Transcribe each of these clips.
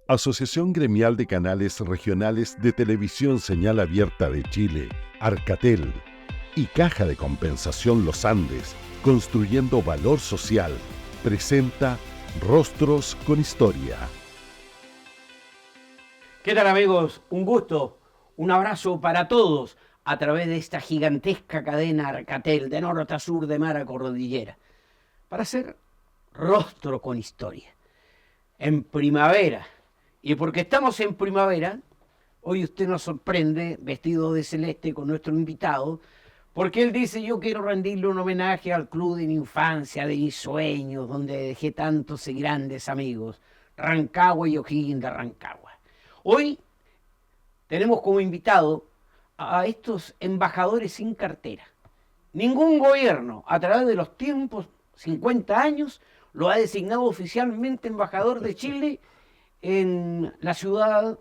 Asociación Gremial de Canales Regionales de Televisión Señal Abierta de Chile, Arcatel, y Caja de Compensación Los Andes, construyendo valor social, presenta Rostros con Historia. ¿Qué tal, amigos? Un gusto, un abrazo para todos a través de esta gigantesca cadena Arcatel, de norte a sur, de mar a cordillera, para hacer Rostro con Historia. En primavera, y porque estamos en primavera, hoy usted nos sorprende vestido de celeste con nuestro invitado, porque él dice: yo quiero rendirle un homenaje al club de mi infancia, de mis sueños, donde dejé tantos y grandes amigos, Rancagua y O'Higgins de Rancagua. Hoy tenemos como invitado a estos embajadores sin cartera. Ningún gobierno a través de los tiempos, 50 años, lo ha designado oficialmente embajador de Chile en la ciudad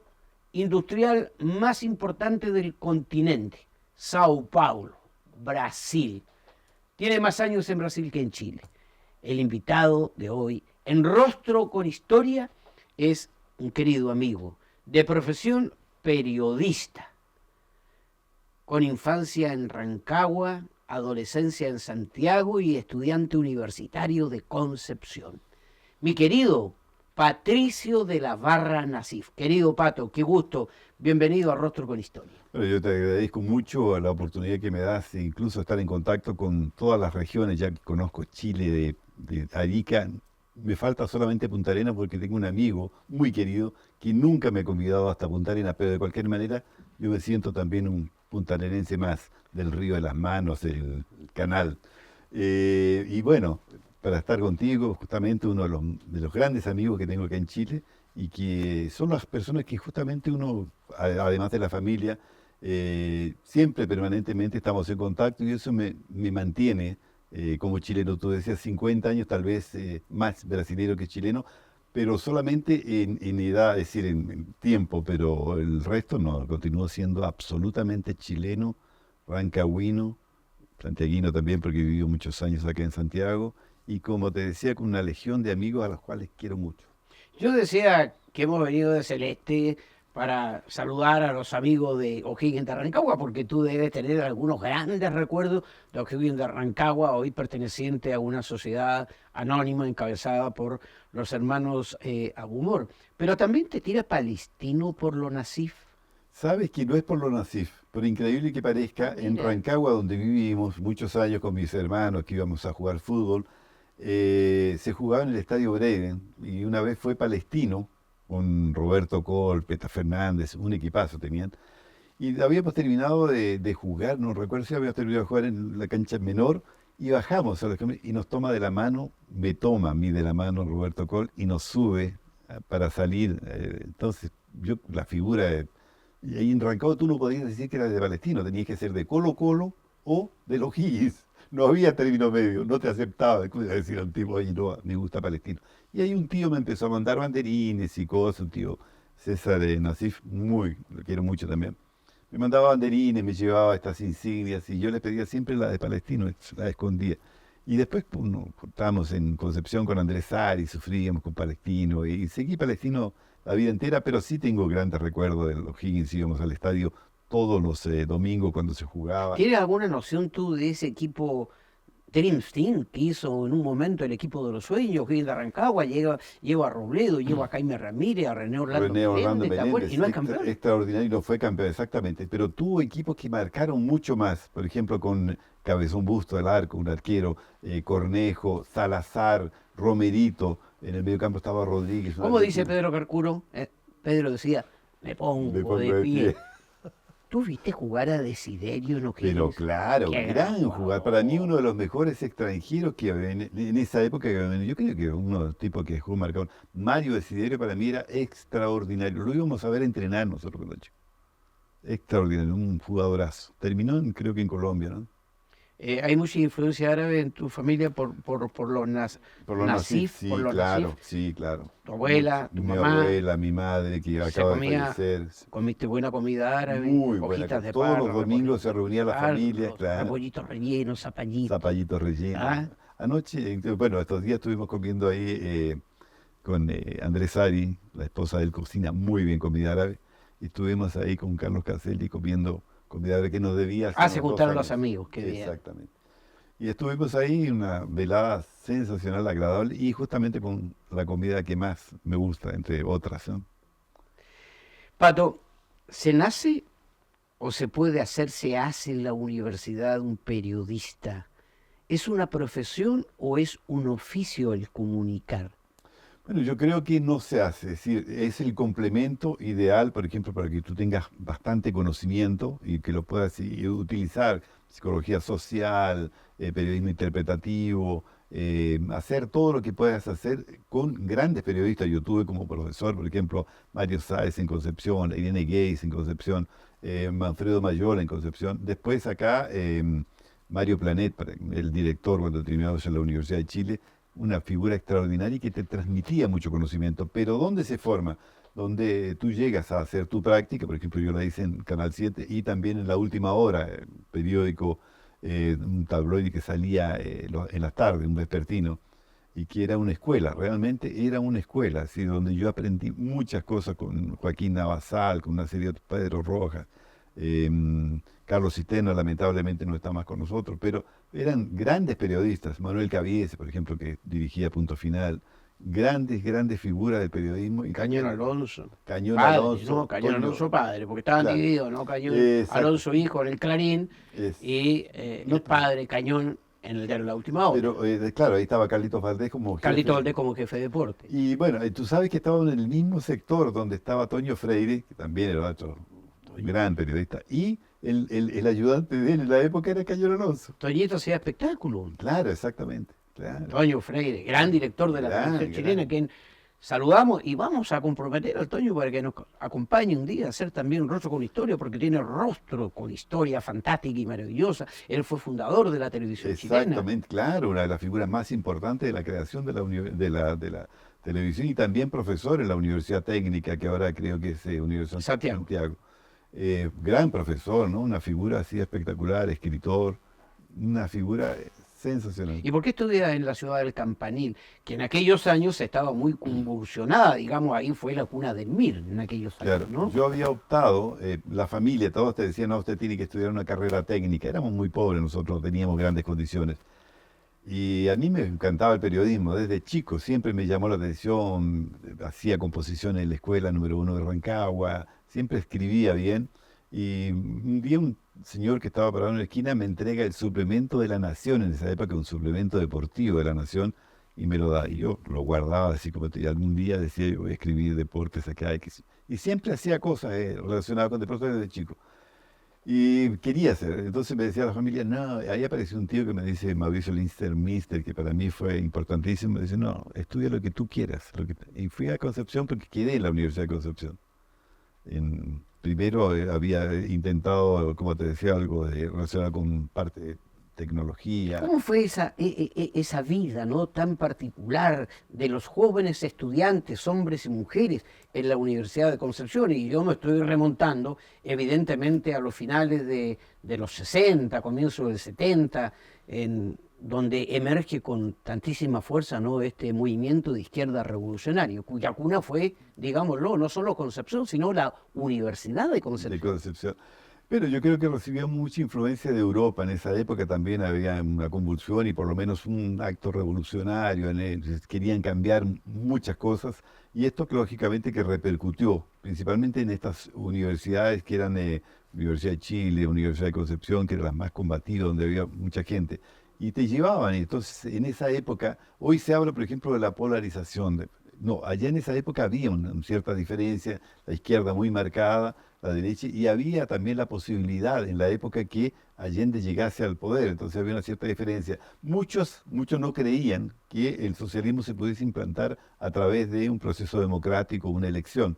industrial más importante del continente, Sao Paulo, Brasil. Tiene más años en Brasil que en Chile. El invitado de hoy, en Rostro con Historia, es un querido amigo, de profesión periodista, con infancia en Rancagua, adolescencia en Santiago y estudiante universitario de Concepción. Mi querido Patricio de la Barra Nassif. Querido Pato, qué gusto. Bienvenido a Rostro con Historia. Bueno, yo te agradezco mucho la oportunidad que me das de incluso estar en contacto con todas las regiones, ya que conozco Chile de Arica. Me falta solamente Punta Arenas porque tengo un amigo muy querido que nunca me ha convidado hasta Punta Arenas, pero de cualquier manera yo me siento también un puntarenense más del Río de las Manos, el canal. Y bueno, para estar contigo, justamente uno de los grandes amigos que tengo acá en Chile y que son las personas que justamente uno, además de la familia, siempre permanentemente estamos en contacto y eso me mantiene como chileno. Tú decías 50 años, tal vez más brasilero que chileno, pero solamente en edad, es decir, en tiempo, pero el resto no, continúo siendo absolutamente chileno, rancagüino, santiaguino también, porque he vivido muchos años acá en Santiago, y como te decía, con una legión de amigos a los cuales quiero mucho. Yo decía que hemos venido de Celeste para saludar a los amigos de O'Higgins de Rancagua, porque tú debes tener algunos grandes recuerdos de O'Higgins de Rancagua, hoy perteneciente a una sociedad anónima encabezada por los hermanos Agumor. Pero también te tira Palestino por lo Nassif. Sabes que no es por lo Nassif, por increíble que parezca, en Rancagua, donde vivimos muchos años con mis hermanos, que íbamos a jugar fútbol, se jugaba en el Estadio Breven, y una vez fue Palestino, con Roberto Col, Peta Fernández, un equipazo tenían, y habíamos terminado de jugar, no recuerdo si habíamos terminado de jugar en la cancha menor, y bajamos a y nos toma de la mano, me toma a mí de la mano Roberto Col, y nos sube para salir. Entonces, yo, la figura, y ahí en Rancagua tú no podías decir que era de Palestino, tenías que ser de Colo Colo o de los O'Higgins. No había término medio, no te aceptaba. ¿Cómo iba a decir al tipo ahí, no, me gusta Palestino? Y ahí un tío me empezó a mandar banderines y cosas, un tío César Nassif, lo quiero mucho también. Me mandaba banderines, me llevaba estas insignias y yo le pedía siempre la de Palestino, la escondía. Y después pues, estábamos en Concepción con Andrés Sari, sufríamos con Palestino y seguí Palestino la vida entera, pero sí tengo grandes recuerdos de los Higgins, íbamos al estadio todos los domingos cuando se jugaba. ¿Tienes alguna noción tú de ese equipo Dream Team que hizo en un momento el equipo de los sueños, O'Higgins de Rancagua? Lleva a Robledo, lleva a Jaime Ramírez, a René Orlando Meléndez, y no es campeón. Extraordinario, no fue campeón, exactamente, pero tuvo equipos que marcaron mucho más, por ejemplo con Cabezón Busto del arco, un arquero, Cornejo, Salazar, Romerito, en el medio campo estaba Rodríguez. ¿Cómo dice Pedro Carcuro? Pedro decía: me pongo de pie. ¿Tú viste jugar a Desiderio en O'Higgins? Pero claro, gran jugador. Para mí uno de los mejores extranjeros que en esa época, yo creo que uno de los tipos que jugó marcador, Mario Desiderio para mí era extraordinario. Lo íbamos a ver entrenar nosotros con los chicos. Extraordinario, un jugadorazo. Terminó creo que en Colombia, ¿no? Hay mucha influencia árabe en tu familia por los Nassif, sí, por los claro, Nassif. sí, claro. Tu abuela, tu Mi mamá. abuela, mi madre, que acaba de fallecer. Comiste buena comida árabe, Muy buena. hojitas de Todos palo, los domingos se reunía la familia, claro. Repollitos rellenos, zapallitos. Zapallitos rellenos. ¿Ah? Anoche, bueno, estos días estuvimos comiendo ahí con Andrés Ari, la esposa de él cocina muy bien comida árabe, y estuvimos ahí con Carlos Caselli comiendo comida árabe que nos debía hace Se unos 2 juntaron los años. amigos, qué bien. Exactamente. Y estuvimos ahí, una velada sensacional, agradable, y justamente con la comida que más me gusta, entre otras, ¿no? Pato, ¿se nace o se puede hacer, se hace en la universidad un periodista? ¿Es una profesión o es un oficio el comunicar? Bueno, yo creo que no se hace, es decir, es el complemento ideal, por ejemplo, para que tú tengas bastante conocimiento y que lo puedas utilizar, psicología social, periodismo interpretativo, hacer todo lo que puedas hacer con grandes periodistas. Yo tuve como profesor, por ejemplo, Mario Sáez en Concepción, Irene Geis en Concepción, Manfredo Mayola en Concepción. Después acá, Mario Planet, el director cuando terminamos en la Universidad de Chile, una figura extraordinaria y que te transmitía mucho conocimiento. Pero ¿dónde se forma? Donde tú llegas a hacer tu práctica, por ejemplo, yo la hice en Canal 7 y también en La Última Hora, periódico, un tabloide que salía en las tardes, un vespertino, y que era una escuela, realmente era una escuela, así, donde yo aprendí muchas cosas con Joaquín Navasal, con una serie de Pedro Rojas. Carlos Citeno lamentablemente no está más con nosotros, pero eran grandes periodistas, Manuel Cabiese, por ejemplo, que dirigía Punto Final, grandes figuras del periodismo. Y Cañón Alonso. Cañón Padre, Alonso, ¿no? Cañón Toño, Alonso padre, porque estaban claro, divididos, ¿no? Cañón exacto, Alonso hijo en el Clarín es, y no, el padre Cañón en el de La Última Hora. pero claro, ahí estaba Carlitos Valdés como Carlito jefe. Valdés como jefe de deporte. Y bueno, tú sabes que estaban en el mismo sector donde estaba Toño Freire, que también era otro gran periodista, y el ayudante de él en la época era Cañón Alonso. Toñito hacía espectáculo. Claro, exactamente, claro. Toño Freire, gran director de la televisión chilena, Gran. quien saludamos y vamos a comprometer al Toño para que nos acompañe un día a hacer también un rostro con historia, porque tiene rostro con historia fantástica y maravillosa. Él fue fundador de la televisión chilena. Exactamente, claro, una de las figuras más importantes de la creación de la televisión y también profesor en la Universidad Técnica, que ahora creo que es Universidad Santiago. Santiago. Gran profesor, ¿no? Una figura así espectacular, escritor, una figura sensacional. ¿Y por qué estudia en la ciudad del Campanil? Que en aquellos años estaba muy convulsionada, digamos, ahí fue la cuna del MIR, en aquellos Claro, años, ¿no? yo había optado, la familia, todos te decían, no, usted tiene que estudiar una carrera técnica. Éramos muy pobres, nosotros no teníamos grandes condiciones. Y a mí me encantaba el periodismo, desde chico siempre me llamó la atención, hacía composiciones en la escuela número 1 de Rancagua, siempre escribía bien. Y un día un señor que estaba parado en la esquina me entrega el suplemento de La Nación, en esa época un suplemento deportivo de La Nación, y me lo da. Y yo lo guardaba así como algún día decía, yo voy a escribir deportes acá. Y siempre hacía cosas relacionadas con deportes desde chico. Y quería hacer, entonces me decía la familia, no, ahí apareció un tío que me dice, Mauricio Linster Mister, que para mí fue importantísimo, me dice, no, estudia lo que tú quieras. Y fui a Concepción porque quedé en la Universidad de Concepción. Primero había intentado, como te decía, algo relacionado con parte de tecnología. ¿Cómo fue esa vida, ¿no? Tan particular de los jóvenes estudiantes, hombres y mujeres, en la Universidad de Concepción? Y yo me estoy remontando, evidentemente, a los finales de los 60, comienzos del 70, donde emerge con tantísima fuerza, ¿no?, este movimiento de izquierda revolucionario, cuya cuna fue, digámoslo, no solo Concepción, sino la Universidad de Concepción. De Concepción. Pero yo creo que recibió mucha influencia de Europa. En esa época también había una convulsión y por lo menos un acto revolucionario. Querían cambiar muchas cosas y esto lógicamente que repercutió principalmente en estas universidades que eran Universidad de Chile, Universidad de Concepción, que eran las más combativas, donde había mucha gente. Y te llevaban. Entonces, en esa época, hoy se habla, por ejemplo, de la polarización. No, allá en esa época había una cierta diferencia, la izquierda muy marcada, la derecha, y había también la posibilidad en la época que Allende llegase al poder, entonces había una cierta diferencia. Muchos no creían que el socialismo se pudiese implantar a través de un proceso democrático, una elección.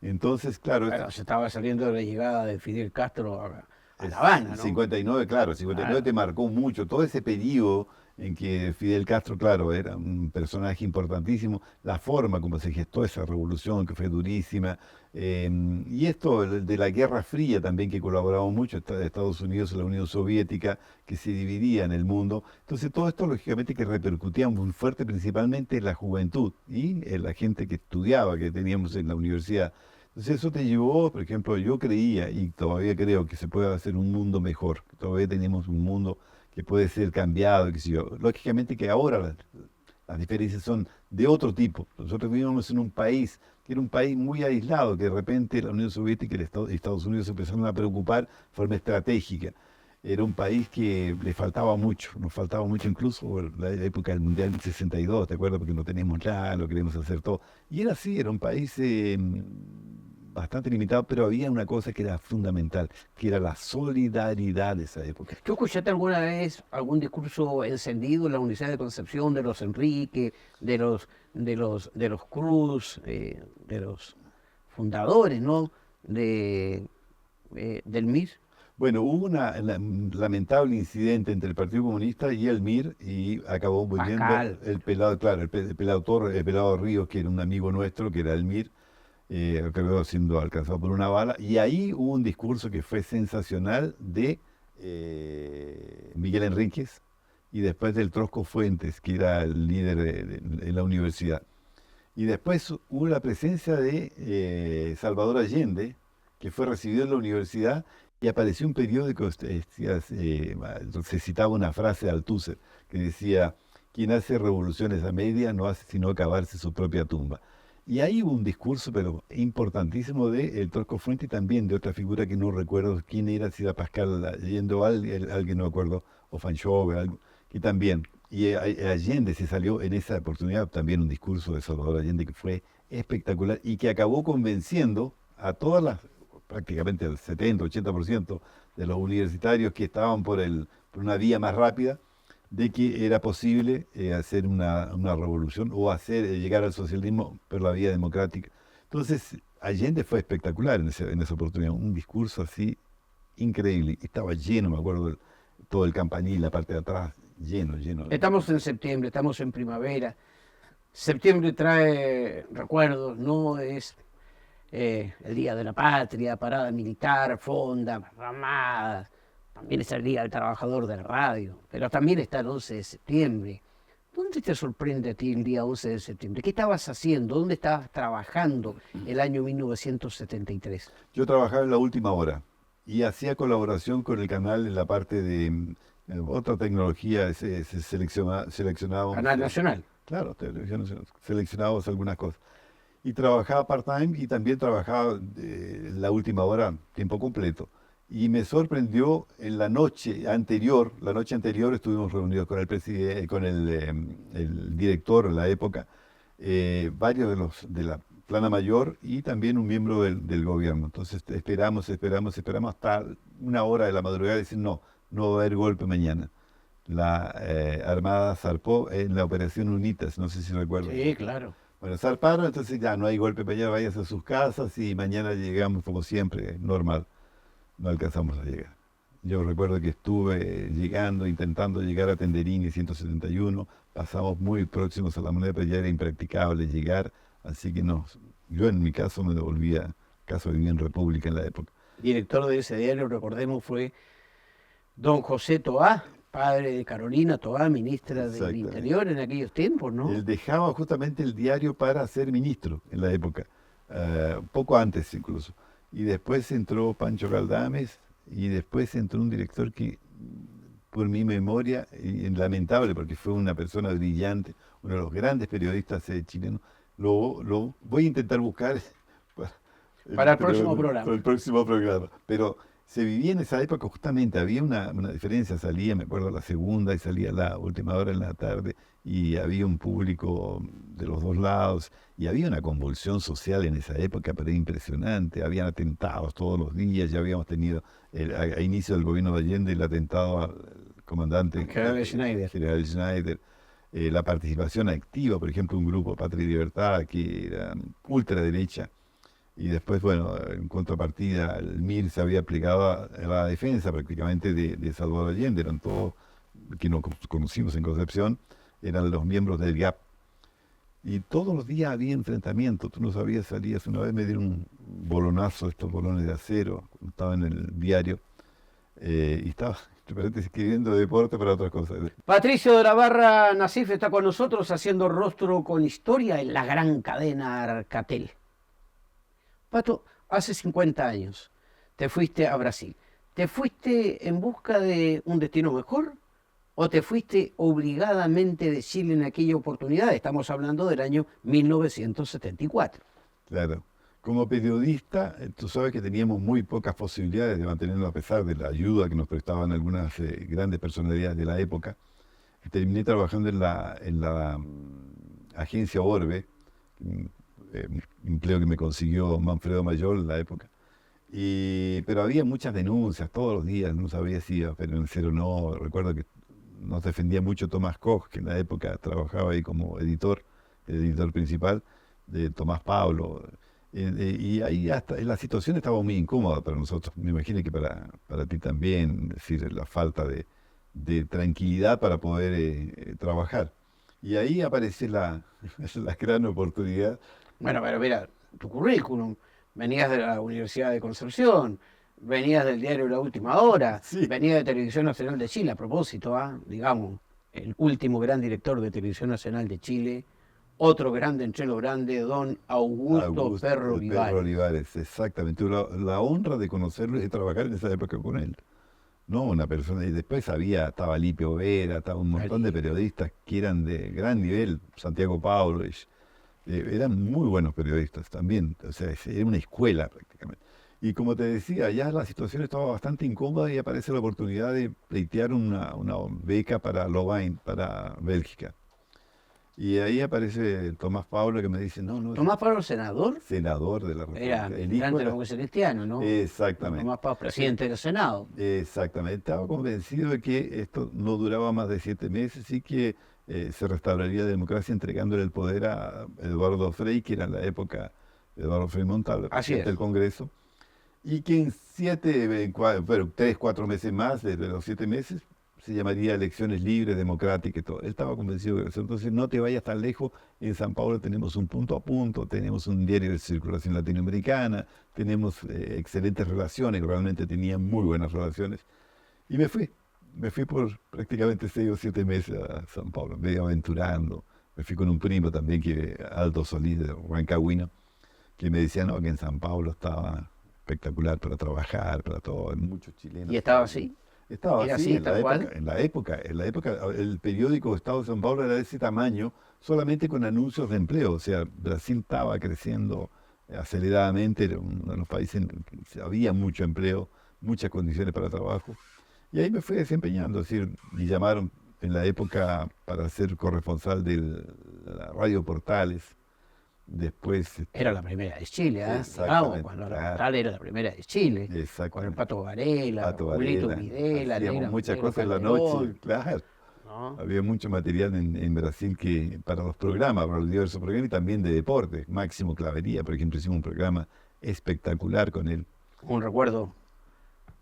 Entonces, claro, Bueno, se estaba saliendo de la llegada de Fidel Castro a La Habana, ¿no? 59, claro, 59 te marcó mucho, todo ese periodo en que Fidel Castro, claro, era un personaje importantísimo, la forma como se gestó esa revolución que fue durísima, y esto de la Guerra Fría también que colaboramos mucho, Estados Unidos y la Unión Soviética, que se dividía en el mundo. Entonces todo esto lógicamente que repercutía muy fuerte principalmente en la juventud y en la gente que estudiaba, que teníamos en la universidad. Entonces eso te llevó, por ejemplo, yo creía y todavía creo que se puede hacer un mundo mejor, que todavía tenemos un mundo que puede ser cambiado, qué sé yo. Lógicamente que ahora las diferencias son de otro tipo. Nosotros vivíamos en un país que era un país muy aislado, que de repente la Unión Soviética y Estados Unidos se empezaron a preocupar de forma estratégica. Era un país que le faltaba mucho, nos faltaba mucho incluso por la época del Mundial del 62, ¿te acuerdas? Porque no teníamos nada, lo queríamos hacer todo. Y era así, era un país bastante limitado, pero había una cosa que era fundamental, que era la solidaridad de esa época. ¿Tú escuchaste alguna vez algún discurso encendido en la Universidad de Concepción de los Enrique, de los Cruz, de los fundadores, ¿no? Del MIR? Bueno, hubo lamentable incidente entre el Partido Comunista y el MIR y acabó volviendo Pascal. el pelado, claro, el pelado Torres, el pelado Ríos, que era un amigo nuestro, que era el MIR, acabó siendo alcanzado por una bala. Y ahí hubo un discurso que fue sensacional de Miguel Enríquez y después del Trosco Fuentes, que era el líder de la universidad. Y después hubo la presencia de Salvador Allende, que fue recibido en la universidad y apareció un periódico, se citaba una frase de Althusser que decía, quien hace revoluciones a media no hace sino cavarse su propia tumba. Y ahí hubo un discurso, pero importantísimo, de el Trosco Fuente y también de otra figura que no recuerdo quién era, si era Pascal Allende o alguien no me acuerdo, o Fanchove, algo, que también. Y Allende se salió en esa oportunidad también un discurso de Salvador Allende que fue espectacular y que acabó convenciendo a todas prácticamente el 70-80% de los universitarios que estaban por una vía más rápida, de que era posible hacer una revolución o llegar al socialismo por la vía democrática. Entonces, Allende fue espectacular en esa oportunidad, un discurso así increíble. Estaba lleno, me acuerdo, todo el campanil, la parte de atrás, lleno. Estamos en septiembre, estamos en primavera. Septiembre trae recuerdos, ¿no? Es el Día de la Patria, parada militar, fonda, ramadas. También está el Día del Trabajador de la Radio, pero también está el 11 de septiembre. ¿Dónde te sorprende a ti el día 11 de septiembre? ¿Qué estabas haciendo? ¿Dónde estabas trabajando el año 1973? Yo trabajaba en La Última Hora y hacía colaboración con el canal en la parte de otra tecnología, seleccionábamos. Canal Nacional. Claro, televisión nacional, seleccionábamos algunas cosas. Y trabajaba part-time y también trabajaba La Última Hora, tiempo completo. Y me sorprendió en la noche anterior estuvimos reunidos con el presidente, con el director en la época, varios de la plana mayor y también un miembro del gobierno. Entonces esperamos hasta 1 hora de la madrugada y decir no va a haber golpe mañana. La Armada zarpó en la operación UNITAS, no sé si recuerdan. Sí, claro. Bueno, zarparon, entonces ya no hay golpe mañana, váyanse a sus casas y mañana llegamos como siempre, normal. No alcanzamos a llegar. Yo recuerdo que estuve intentando llegar a Tenderini 171, pasamos muy próximos a la Moneda, pero ya era impracticable llegar, así que yo en mi caso me devolví a casa, vivía en República en la época. Director de ese diario, recordemos, fue don José Toá, padre de Carolina Toá, ministra del Interior en aquellos tiempos, ¿no? Él dejaba justamente el diario para ser ministro en la época, poco antes incluso. Y después entró Pancho Galdames y después entró un director que, por mi memoria, lamentable porque fue una persona brillante, uno de los grandes periodistas chilenos, lo voy a intentar buscar para el próximo programa. Para el próximo programa. Pero se vivía en esa época justamente, había una diferencia, salía, me acuerdo, la segunda y salía La Última Hora en la tarde y había un público de los dos lados y había una convulsión social en esa época, pero impresionante, habían atentados todos los días, ya habíamos tenido a inicio del gobierno de Allende el atentado al comandante General Schneider, la participación activa, por ejemplo, un grupo Patria y Libertad que era ultraderecha. Y después, bueno, en contrapartida, el MIR se había aplicado a la defensa prácticamente de Salvador Allende, eran todos que nos conocimos en Concepción, eran los miembros del GAP. Y todos los días había enfrentamientos, tú no sabías, salías. Una vez me dieron un bolonazo, estos bolones de acero, estaba en el diario, y estaba, entre paréntesis, escribiendo deporte para otras cosas. Patricio de la Barra Nassif está con nosotros haciendo rostro con historia en la gran cadena Arcatel. Pato, hace 50 años te fuiste a Brasil. ¿Te fuiste en busca de un destino mejor o te fuiste obligadamente de Chile en aquella oportunidad? Estamos hablando del año 1974. Claro. Como periodista, tú sabes que teníamos muy pocas posibilidades de mantenernos a pesar de la ayuda que nos prestaban algunas grandes personalidades de la época. Terminé trabajando en la agencia Orbe, empleo que me consiguió Manfredo Mayor en la época. Pero había muchas denuncias todos los días, no sabía si iba a permanecer o no. Recuerdo que nos defendía mucho Tomás Koch, que en la época trabajaba ahí como editor, el editor principal, de Tomás Pablo. Y ahí hasta la situación estaba muy incómoda para nosotros. Me imagino que para ti también, es decir, la falta de tranquilidad para poder trabajar. Y ahí aparece la gran oportunidad. Bueno, pero mira, tu currículum. Venías de la Universidad de Concepción, venías del diario La Última Hora, Sí. venías de Televisión Nacional de Chile. A propósito, digamos, el último gran director de Televisión Nacional de Chile, otro grande entre los grandes, don Augusto Perro el Olivares. Perro Olivares, exactamente. Tuve la honra de conocerlo y de trabajar en esa época con él. No, una persona. Y después estaba Lipio Vera, estaba un montón de periodistas que eran de gran nivel, Santiago Paulos, eran muy buenos periodistas también. O sea, era una escuela prácticamente. Y como te decía, ya la situación estaba bastante incómoda y aparece la oportunidad de pleitear una beca para Louvain, para Bélgica. Y ahí aparece Tomás Pablo que me dice, no, Tomás Pablo, senador, senador de la República. era El hijo militante de la era- Democracia Cristiana, ¿no? Exactamente. Tomás Pablo, presidente del Senado. Exactamente. Estaba convencido de que esto no duraba más de 7 meses y que se restauraría la democracia entregándole el poder a Eduardo Frei, que era en la época Eduardo Frei Montalva, Así presidente es. del Congreso, y que en 3, 4 meses más, desde los 7 meses, se llamaría elecciones libres, democráticas y todo. Él estaba convencido de eso. Entonces, no te vayas tan lejos. En San Pablo tenemos un punto a punto, tenemos un diario de circulación latinoamericana, tenemos excelentes relaciones, realmente tenía muy buenas relaciones. Y me fui por prácticamente 6 o 7 meses a San Pablo, medio aventurando. Me fui con un primo también, Aldo Solís, de Rancagüino, que me decía, no, que en San Pablo estaba espectacular para trabajar, para todo, muchos chilenos. ¿Y estaba así? Estaba ¿Era así así, en tal la cual? época, el periódico Estado de San Pablo era de ese tamaño, solamente con anuncios de empleo. O sea, Brasil estaba creciendo aceleradamente, era uno de los países en que había mucho empleo, muchas condiciones para trabajo. Y ahí me fui desempeñando, es decir, me llamaron en la época para ser corresponsal de la Radio Portales. Después, Era la primera de Chile, ¿eh? Exactamente, Digamos, cuando la claro. Portal era la primera de Chile. Con el exactamente, Pato Varela, Pato Julito Varela, Videla, hacíamos Negra- muchas Negro cosas en la Calderón, noche, claro. ¿no? Había mucho material en Brasil para los programas, para los diversos programas y también de deporte. Máximo Clavería, por ejemplo, hicimos un programa espectacular con él. Un recuerdo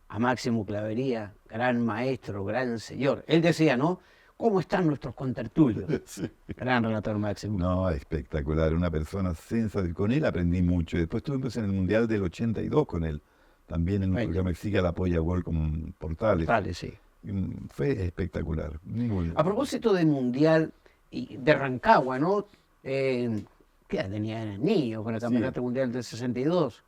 a Máximo Clavería, gran maestro, gran señor. Él decía, ¿no? ¿Cómo están nuestros contertulios? Sí. Gran relator Máximo. No, espectacular, una persona sensacional. Con él aprendí mucho. Después estuvimos en el Mundial del 82 con él, también en un Bueno. programa que sigue la Apoya Gol con Portales. Dale, sí. Fue espectacular. Muy- A propósito del Mundial y de Rancagua, ¿no? ¿Qué edad tenía? Era niño con el Sí. Campeonato Mundial del 62.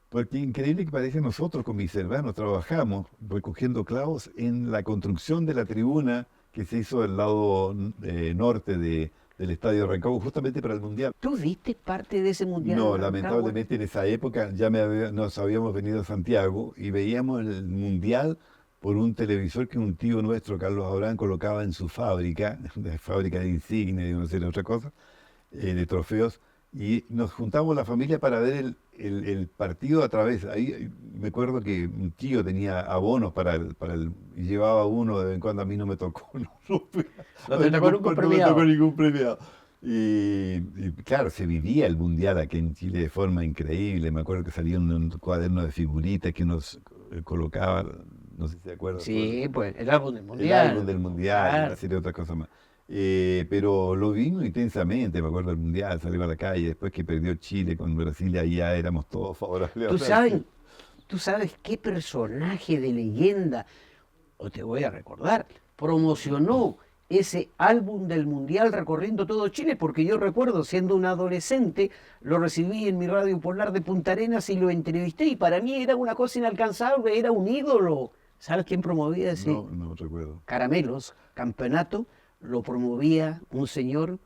Porque increíble que parece, nosotros con mis hermanos trabajamos recogiendo clavos en la construcción de la tribuna que se hizo del lado norte del estadio de Rancagua justamente para el Mundial. ¿Tú viste parte de ese Mundial? No, de Rancagua? lamentablemente en esa época ya nos habíamos venido a Santiago y veíamos el Mundial por un televisor que un tío nuestro, Carlos Abraham, colocaba en su fábrica, de fábrica de insignias y no sé, otra cosa, de trofeos, y nos juntamos la familia para ver el partido a través. Ahí me acuerdo que un tío tenía abonos y llevaba uno, de vez en cuando a mí no me tocó. No te tocó nunca un no me premiado. tocó ningún premiado. Y claro, se vivía el Mundial aquí en Chile de forma increíble. Me acuerdo que salía un cuaderno de figuritas que nos colocaba no sé si se acuerdan. Sí, pues el álbum del El Mundial. álbum del Mundial, Claro. una serie de otras cosas más. Pero lo vimos intensamente, me acuerdo del Mundial, salimos a la calle, después que perdió Chile con Brasil, ahí ya éramos todos favorables a ¿Tú Brasil. sabes, tú sabes qué personaje de leyenda, o te voy a recordar, promocionó ese álbum del Mundial recorriendo todo Chile? Porque yo recuerdo, siendo un adolescente, lo recibí en mi radio Polar de Punta Arenas y lo entrevisté, y para mí era una cosa inalcanzable, era un ídolo. ¿Sabes quién promovía ese No, no recuerdo. Caramelos, campeonato? Lo promovía un señor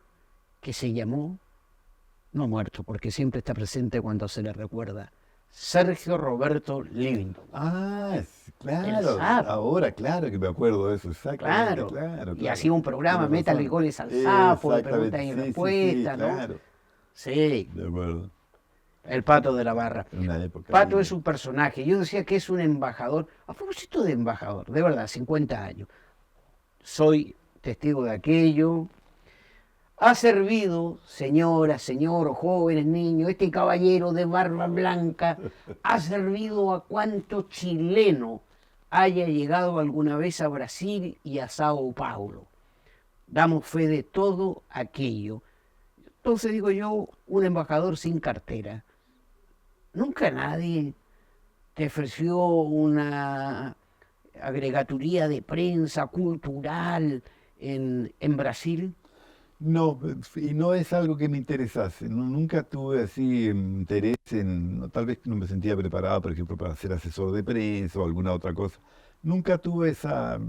que se llamó, no muerto, porque siempre está presente cuando se le recuerda, Sergio Roberto Livington. Claro, Zap. ahora claro que me acuerdo de eso, exactamente, Claro. claro, Y claro. hacía un programa, Tienes métale razón. goles al sapo, de Exactamente, preguntas y sí, sí, sí, respuestas, ¿no? claro, Sí, de acuerdo. el Pato de la Barra. En una época. Pato es un personaje. Yo decía que es un embajador. A propósito de embajador, de verdad, 50 años. Soy testigo de aquello. Ha servido, señoras, señores, jóvenes, niños, este caballero de barba blanca, ha servido a cuanto chileno haya llegado alguna vez a Brasil y a Sao Paulo. Damos fe de todo aquello. Entonces digo yo, un embajador sin cartera. Nunca nadie te ofreció una agregaturía de prensa cultural en Brasil. No, y no es algo que me interesase. Nunca tuve así interés en, tal vez no me sentía preparado, por ejemplo, para ser asesor de prensa o alguna otra cosa. Nunca tuve esa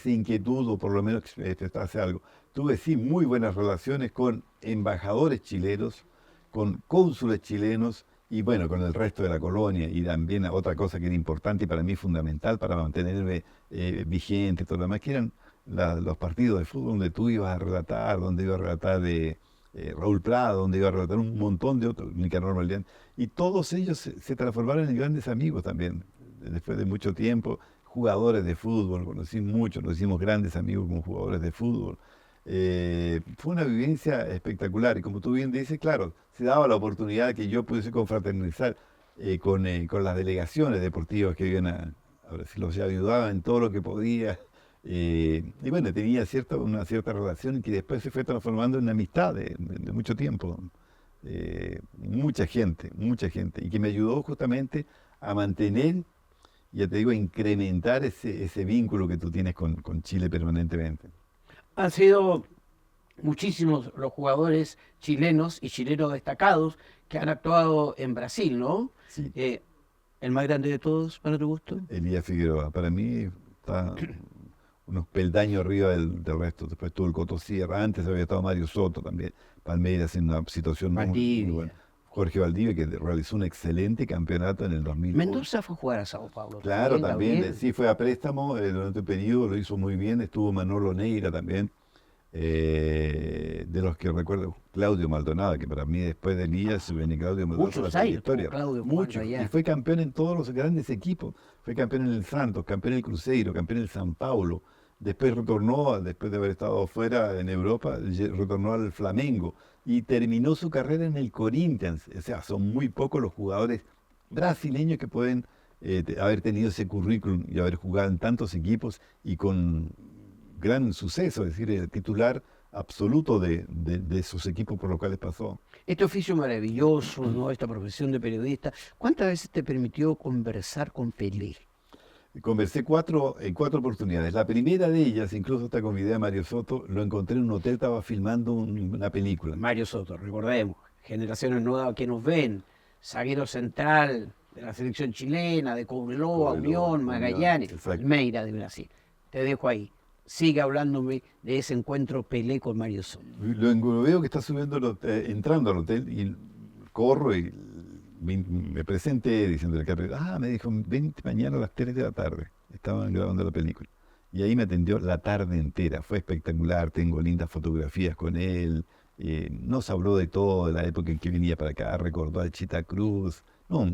inquietud, o por lo menos expresarse algo. Tuve sí muy buenas relaciones con embajadores chilenos, con cónsules chilenos y bueno, con el resto de la colonia. Y también otra cosa que era importante y para mí fundamental para mantenerme vigente y todo lo demás, que eran los partidos de fútbol donde tú ibas a relatar, donde iba a relatar de Raúl Prado, donde iba a relatar un montón de otros, Nicanor Maldeán, y todos ellos se transformaron en grandes amigos también, después de mucho tiempo, jugadores de fútbol, conocí muchos, nos hicimos grandes amigos como jugadores de fútbol. Fue una vivencia espectacular y como tú bien dices, claro, se daba la oportunidad que yo pudiese confraternizar con las delegaciones deportivas que iban a Brasil, los ayudaba en todo lo que podía. Y bueno, tenía una cierta relación que después se fue transformando en amistad de mucho tiempo. Mucha gente, y que me ayudó justamente a mantener, ya te digo, a incrementar ese vínculo que tú tienes con Chile permanentemente. Han sido muchísimos los jugadores chilenos y chilenos destacados que han actuado en Brasil, ¿no? Sí. El más grande de todos, para tu gusto. Elías Figueroa, para mí está unos peldaños arriba del resto. Después estuvo el Coto Sierra, antes había estado Mario Soto también, Palmeiras en una situación muy Valdivia. buena. Jorge Valdivia, que realizó un excelente campeonato en el 2000. Mendoza fue a jugar a Sao Paulo. Claro, también, Gabriel. sí, fue a préstamo durante un periodo, lo hizo muy bien, estuvo Manolo Neira también, de los que recuerdo, Claudio Maldonado, que para mí después de Elías viene Claudio Maldonado. Muchos la años trayectoria, tuvo Claudio muchos, jugando allá. y fue campeón en todos los grandes equipos, fue campeón en el Santos, campeón en el Cruzeiro, campeón en el San Paulo, después retornó, después de haber estado fuera en Europa, retornó al Flamengo y terminó su carrera en el Corinthians. O sea, son muy pocos los jugadores brasileños que pueden haber tenido ese currículum y haber jugado en tantos equipos y con gran suceso, es decir, el titular absoluto de sus equipos por los cuales pasó. Este oficio maravilloso, ¿no? Esta profesión de periodista, ¿cuántas veces te permitió conversar con Pelé? Conversé en cuatro oportunidades. La primera de ellas, incluso hasta con video de Mario Soto, lo encontré en un hotel, estaba filmando una película. Mario Soto, recordemos, generaciones nuevas que nos ven, zaguero central de la selección chilena, de Cobreloa, Unión, Magallanes, exacto. Meira de Brasil. Te dejo ahí. Sigue hablándome de ese encuentro Pelé con Mario Soto. Lo veo que está subiendo, entrando al hotel y corro y me presenté diciéndole que me dijo, vente mañana a las 3 de la tarde. Estaban grabando la película. Y ahí me atendió la tarde entera. Fue espectacular, tengo lindas fotografías con él. Nos habló de todo, de la época en que venía para acá, recordó a Chita Cruz. No,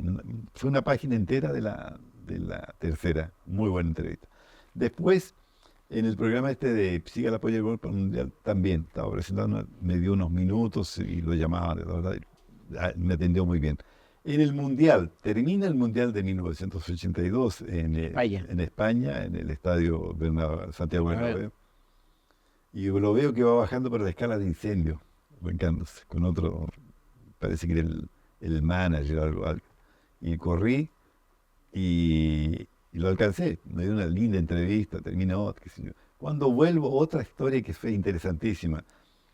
fue una página entera de la tercera. Muy buena entrevista. Después, en el programa de Siga el apoyo del Gol Mundial, también estaba presentando, me dio unos minutos y lo llamaba, la verdad, me atendió muy bien. En el Mundial, termina el Mundial de 1982 en España, en el estadio Santiago Bernabéu. Y lo veo que va bajando por la escala de incendio, bancándose con otro, parece que era el manager o algo. Y corrí y lo alcancé. Me dio una linda entrevista, terminó. Cuando vuelvo, otra historia que fue interesantísima.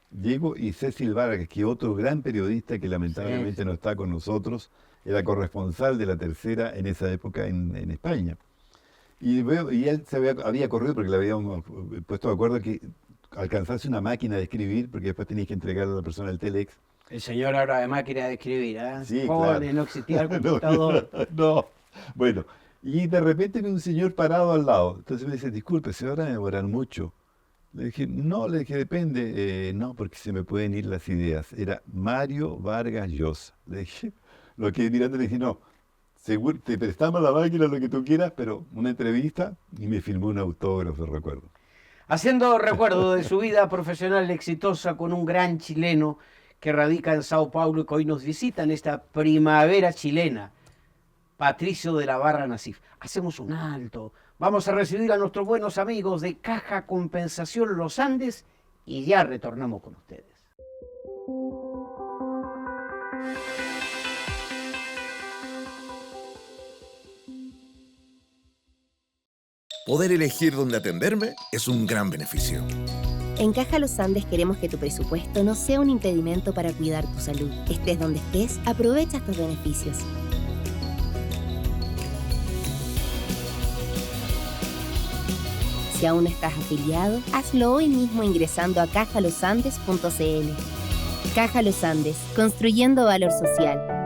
Llego y Cecil Vargas, que otro gran periodista que lamentablemente no está con nosotros, era corresponsal de La Tercera en esa época en España. Y él había corrido porque le habíamos puesto de acuerdo que alcanzase una máquina de escribir, porque después tenías que entregarle a la persona el telex. El señor ahora de máquina de escribir, ¿eh? Sí, Pobre, claro. no existía el computador. No. Bueno, y de repente vi un señor parado al lado. Entonces me dice, disculpe, se van a demorar mucho. Le dije, depende. No, porque se me pueden ir las ideas. Era Mario Vargas Llosa. Le dije, lo que mirando le dije, no, seguro, te prestamos la máquina, lo que tú quieras, pero una entrevista, y me filmó un autógrafo, recuerdo. Haciendo recuerdo de su vida profesional exitosa con un gran chileno que radica en Sao Paulo y que hoy nos visita en esta primavera chilena, Patricio de la Barra Nassif. Hacemos un alto, vamos a recibir a nuestros buenos amigos de Caja Compensación Los Andes y ya retornamos con ustedes. Poder elegir dónde atenderme es un gran beneficio. En Caja Los Andes queremos que tu presupuesto no sea un impedimento para cuidar tu salud. Estés donde estés, aprovecha estos beneficios. Si aún no estás afiliado, hazlo hoy mismo ingresando a cajalosandes.cl. Caja Los Andes, construyendo valor social.